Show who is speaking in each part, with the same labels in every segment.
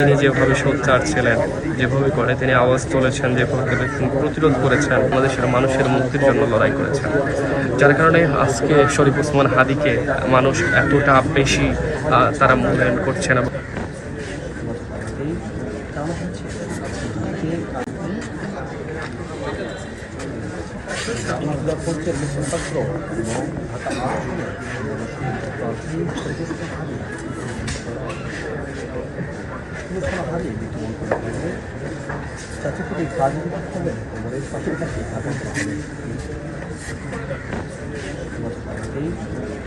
Speaker 1: তিনি যেভাবে সোচ্চার ছিলেন, যেভাবে করে তিনি আওয়াজ তুলেছেন, যেভাবে প্রতিরোধ করেছেন, বাংলাদেশের মানুষের মুক্তির জন্য লড়াই করেছেন, যার কারণে আজকে শরীফ ওসমান হাদিকে মানুষ এতটা বেশি তারা মূল্যায়ন করছেন।
Speaker 2: চাচা করে কাজ করতে হবে এই পাশে থাকে এই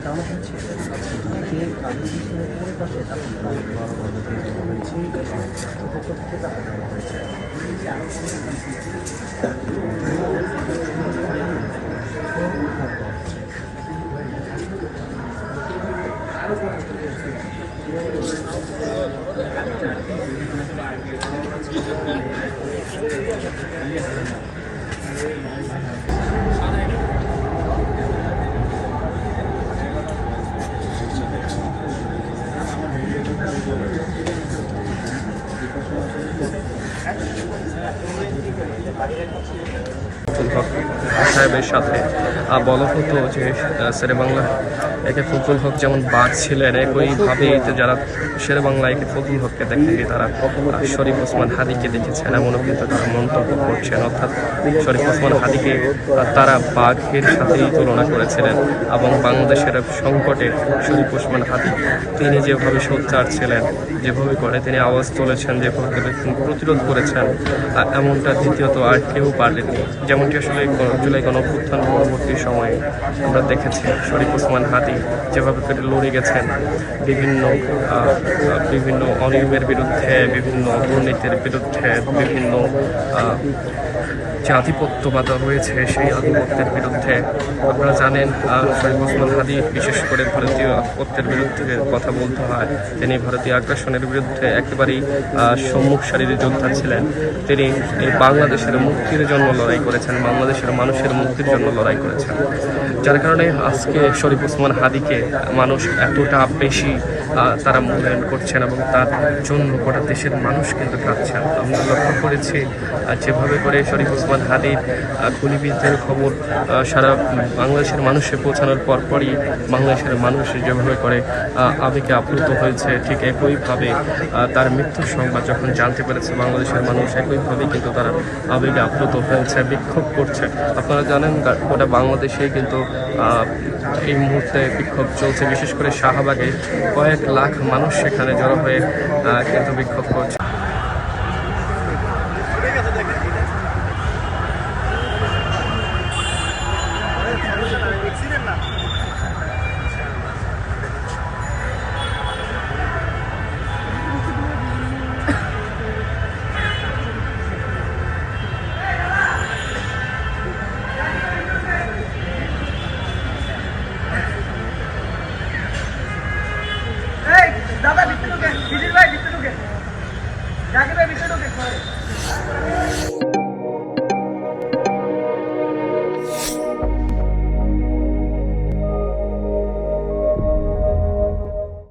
Speaker 2: কারণ হচ্ছে যে কাজের পাশে
Speaker 1: সাহেবের সাথে বলা হতো যে শেরে বাংলা একে ফজলুল হক যেমন বাঘ ছিলেন, একইভাবেই যারা শেরে বাংলা একে ফজলুল হককে দেখেনি তারা শরীফ ওসমান হাদিকে দেখেছেন, এমনও কিন্তু তারা মন্তব্য করছেন। অর্থাৎ শরীফ ওসমান হাদিকে তারা বাঘের সাথেই তুলনা করেছিলেন এবং বাংলাদেশের সংকটে শরীফ ওসমান হাদি তিনি যেভাবে সোচ্চার ছিলেন, যেভাবে করে তিনি আওয়াজ তুলেছেন, যেভাবে প্রতিরোধ করেছেন, এমনটা দ্বিতীয়ত আর কেউ পারেননি। যেমনটি আসলে জুলাই গণঅভ্যুত্থান পরবর্তী সময়ে আমরা দেখেছি শরীফ ওসমান হাদি যেভাবে করে লড়ে গেছেন বিভিন্ন অনিয়মের বিরুদ্ধে, বিভিন্ন দুর্নীতির বিরুদ্ধে, বিভিন্ন যে আধিপত্যবাদ রয়েছে সেই আধিপত্যের বিরুদ্ধে। আপনারা জানেন শরীফ ওসমান হাদি বিশেষ করে ভারতীয় আধিপত্যের বিরুদ্ধে কথা বলতে হয়, তিনি ভারতীয় আগ্রাসনের বিরুদ্ধে একেবারেই সম্মুখ সারির যোদ্ধা ছিলেন। তিনি এই বাংলাদেশের মুক্তির জন্য লড়াই করেছেন, বাংলাদেশের মানুষের মুক্তির জন্য লড়াই করেছেন, যার কারণে আজকে শরীফ ওসমান হাদিকে মানুষ এতটা বেশি তারা মূল্যায়ন করছেন এবং তার জন্য গোটা দেশের মানুষ কিন্তু কাঁদছেন। আমরা লক্ষ্য করেছি যেভাবে করে শরীফ ওসমান হাদির গুলিবিদ্ধের খবর সারা বাংলাদেশের মানুষে পৌঁছানোর পরপরই বাংলাদেশের মানুষ যেভাবে করে আবেগে আপ্লুত হয়েছে, ঠিক একইভাবে তার মৃত্যুর সংবাদ যখন জানতে পেরেছে বাংলাদেশের মানুষ, একইভাবে কিন্তু তারা আবেগে আপ্লুত হয়েছে, বিক্ষোভ করছে। আপনারা জানেন গোটা বাংলাদেশে কিন্তু এই মুহূর্তে বিক্ষোভ চলছে, বিশেষ করে শাহবাগে কয়েক লাখ মানুষ সেখানে জড়ো হয়ে কিন্তু বিক্ষোভ করছে।
Speaker 3: দাদা ভিতরে ঢুকে, ভাই ভিতরে ঢুকে, জাকির ভাই ভিতরে ঢুকে।